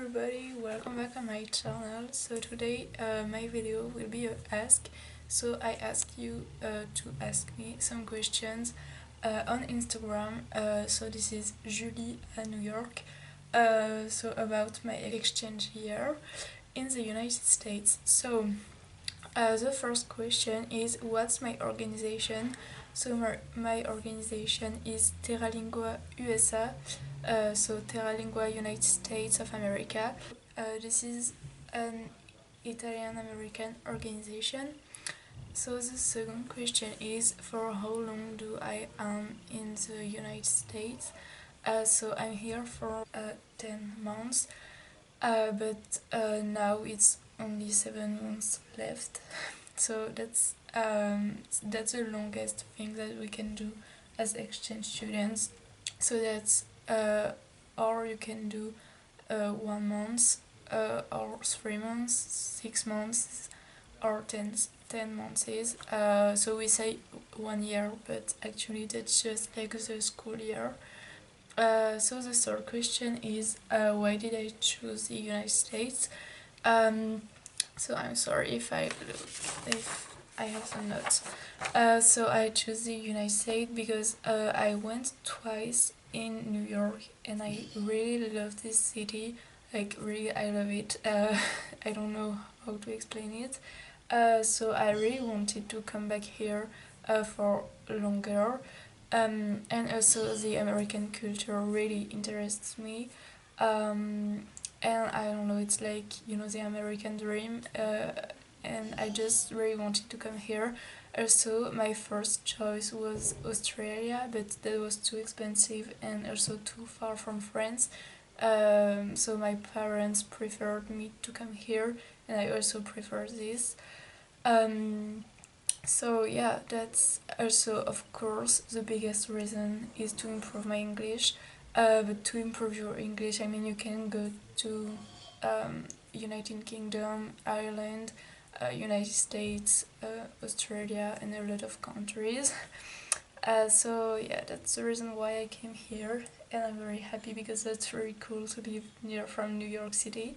everybody, welcome back on my channel. So today my video will be a ask. So I asked you to ask me some questions on Instagram. So this is Julie at New York. So about my exchange year in the United States. So the first question is, what's my organization? So my organization is TerraLingua USA, so TerraLingua United States of America. This is an Italian-American organization. So the second question is, for how long do I am in the United States? So I'm here for 10 months, but now it's only 7 months left. So that's the longest thing that we can do as exchange students. So that's or you can do 1 month, or 3 months, 6 months, or 10 months. So we say 1 year, but actually that's just like the school year. So the third question is, why did I choose the United States? So I'm sorry if I have some notes. So I chose the United States because I went twice in New York and I really love this city. Like really, I love it. I don't know how to explain it. So I really wanted to come back here for longer. And also the American culture really interests me. And I don't know, it's like, the American dream, and I just really wanted to come here. Also, my first choice was Australia, but that was too expensive and also too far from France. So my parents preferred me to come here, and I also prefer this. So yeah, that's also, of course, the biggest reason is to improve my English. But to improve your English, I mean, you can go to United Kingdom, Ireland, United States, Australia, and a lot of countries. So yeah, that's the reason why I came here, and I'm very happy because that's very cool to be near from New York City.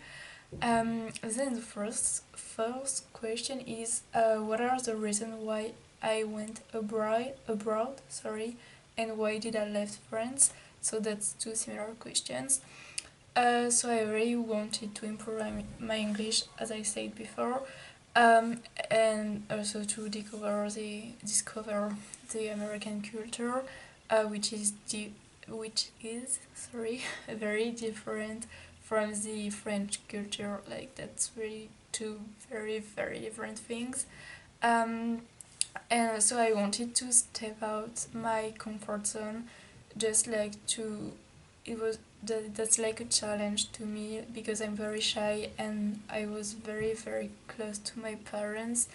Then the first question is, what are the reasons why I went abroad, and why did I left France? So that's two similar questions. So I really wanted to improve my English, as I said before, and also to discover the American culture, which is very different from the French culture. Like, that's really two very, very different things. And so I wanted to step out my comfort zone, just like that's like a challenge to me because I'm very shy and I was very, very close to my parents,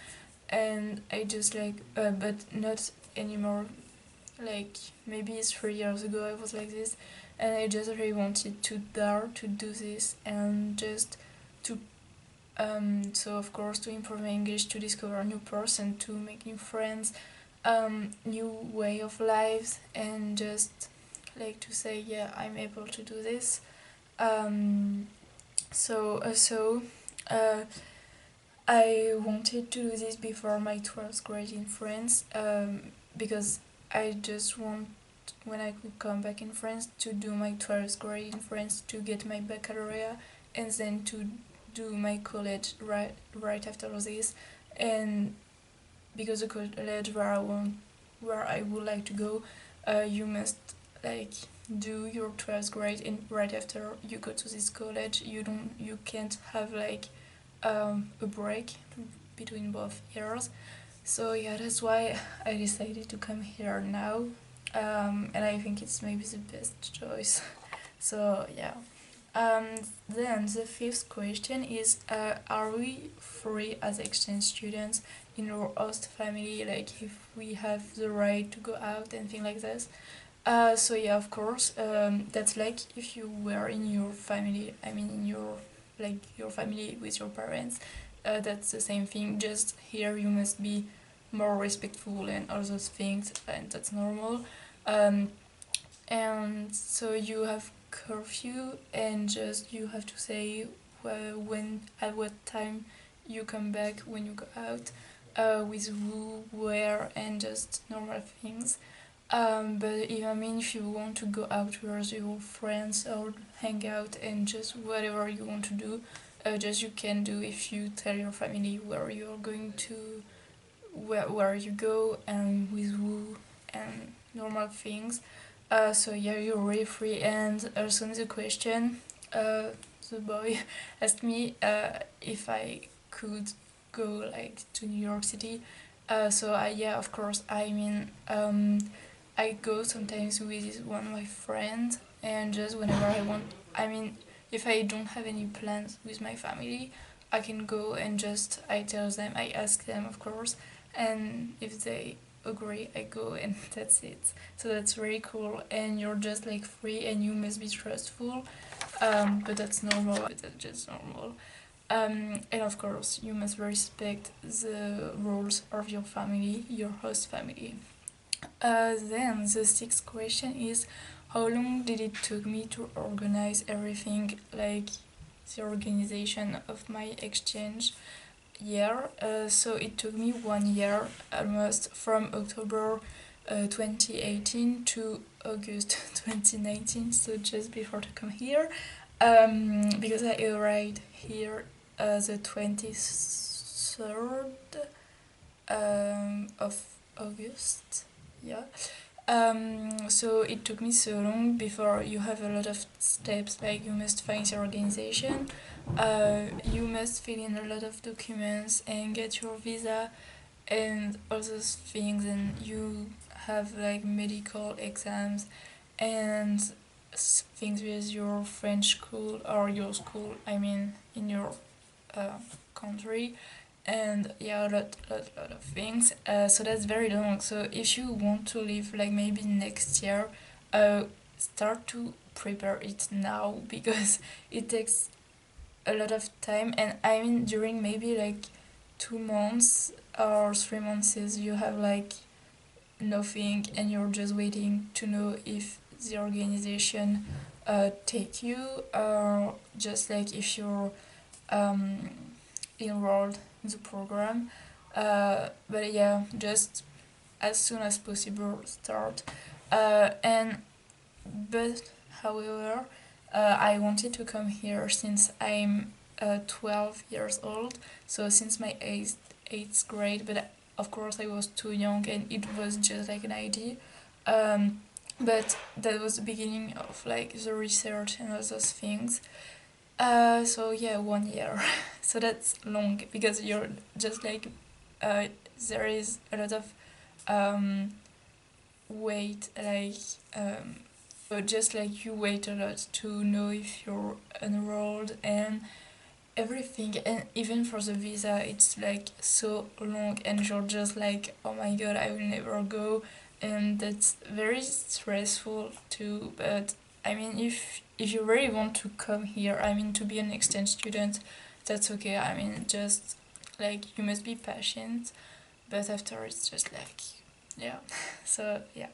and I just but not anymore. Like maybe 3 years ago I was like this, and I just really wanted to dare to do this and just to so of course to improve my English, to discover a new person, to make new friends, new way of life, and just like to say, yeah, I'm able to do this. So also I wanted to do this before my 12th grade in France, because I just want, when I could come back in France, to do my 12th grade in France, to get my baccalaureate, and then to do my college right after this. And because the college where I would like to go, you must like do your 12th grade, and right after you go to this college, you can't have like a break between both years. So yeah, that's why I decided to come here now, and I think it's maybe the best choice. So yeah. Then the fifth question is, are we free as exchange students in our host family, like if we have the right to go out and things like this? So yeah, of course, that's like if you were in your family, I mean in your family with your parents, that's the same thing, just here you must be more respectful and all those things, and that's normal. And so you have curfew, and just you have to say when, at what time you come back when you go out, with who, where, and just normal things. But if, I mean, if you want to go out with your friends or hang out and just whatever you want to do, just you can do if you tell your family where you're going to, where you go and with who and normal things. So yeah, you're really free. And also the question, the boy asked me if I could go like to New York City. So yeah, of course. I mean, I go sometimes with one of my friends, and just whenever I want. I mean, if I don't have any plans with my family, I can go and just I tell them, I ask them, of course, and if they agree, I go, and that's it. So that's really cool, and you're just like free, and you must be trustful, but that's normal. But that's just normal. And of course, you must respect the rules of your family, your host family. Then the sixth question is, how long did it took me to organize everything, like the organization of my exchange year? So it took me 1 year almost, from October 2018 to August 2019, so just before to come here, because I arrived here the 23rd of August. Yeah. So it took me so long before you have a lot of steps, like you must find your organization, you must fill in a lot of documents and get your visa and all those things, and you have like medical exams and things with your French school or your school, I mean, in your country, and yeah, a lot of things. So that's very long. So if you want to live like maybe next year, start to prepare it now, because it takes a lot of time. And I mean, during maybe like 2 months or 3 months, you have like nothing, and you're just waiting to know if the organization take you, or just like if you're um, enrolled in the program. But yeah, just as soon as possible start. And but however, I wanted to come here since I'm 12 years old, so since my eighth grade, but of course I was too young and it was just like an idea. But that was the beginning of like the research and all those things. So yeah, 1 year. So that's long, because you're just like, there is a lot of wait, like, so just like you wait a lot to know if you're enrolled and everything, and even for the visa it's like so long, and you're just like, oh my god, I will never go, and that's very stressful too. But I mean, if you really want to come here, I mean, to be an exchange student, that's okay. I mean, just like you must be patient, but after it's just like, yeah. So yeah.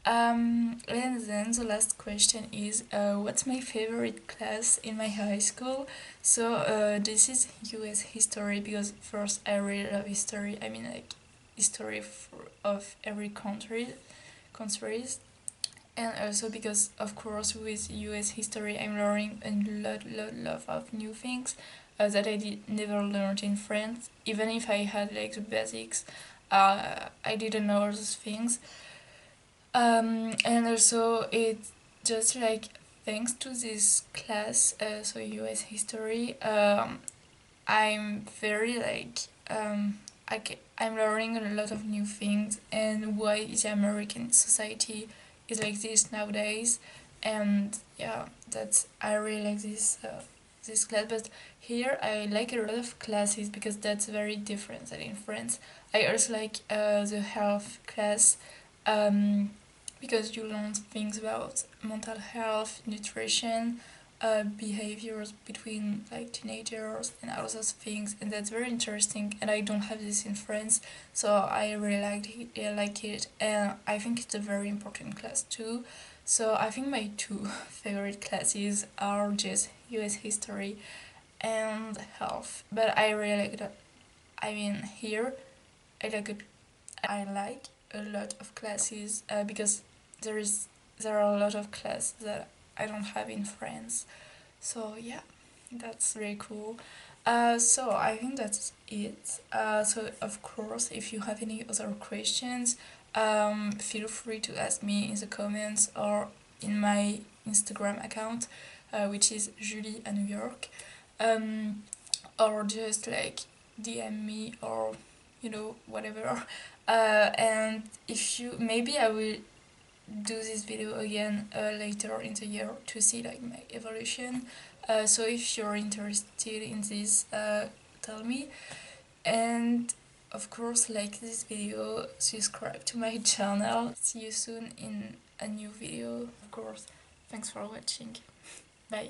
And then the last question is, what's my favorite class in my high school? So this is US history, because first I really love history. I mean, like history of every countries, and also because of course with US history I'm learning a lot of new things that I never learned in France. Even if I had like the basics, I didn't know all those things. And also it just like, thanks to this class, so US history, I'm very like, I'm learning a lot of new things, and why the American society is like this nowadays. And yeah, that's, I really like this class. But here I like a lot of classes, because that's very different than in France. I also like the health class, because you learn things about mental health, nutrition, behaviors between like teenagers and all those things, and that's very interesting. And I don't have this in France, so I really like it, and I think it's a very important class too. So I think my two favorite classes are just US history and health, but I really like that. I mean, here I like a lot of classes because there are a lot of classes that I don't have in France. So yeah, that's really cool. So I think that's it. So of course, if you have any other questions, feel free to ask me in the comments or in my Instagram account, which is Julie à New York, or just like DM me or whatever. And if you maybe I will do this video again later in the year to see like my evolution. So if you're interested in this, tell me. And of course, like this video, subscribe to my channel. See you soon in a new video. Of course, thanks for watching. Bye.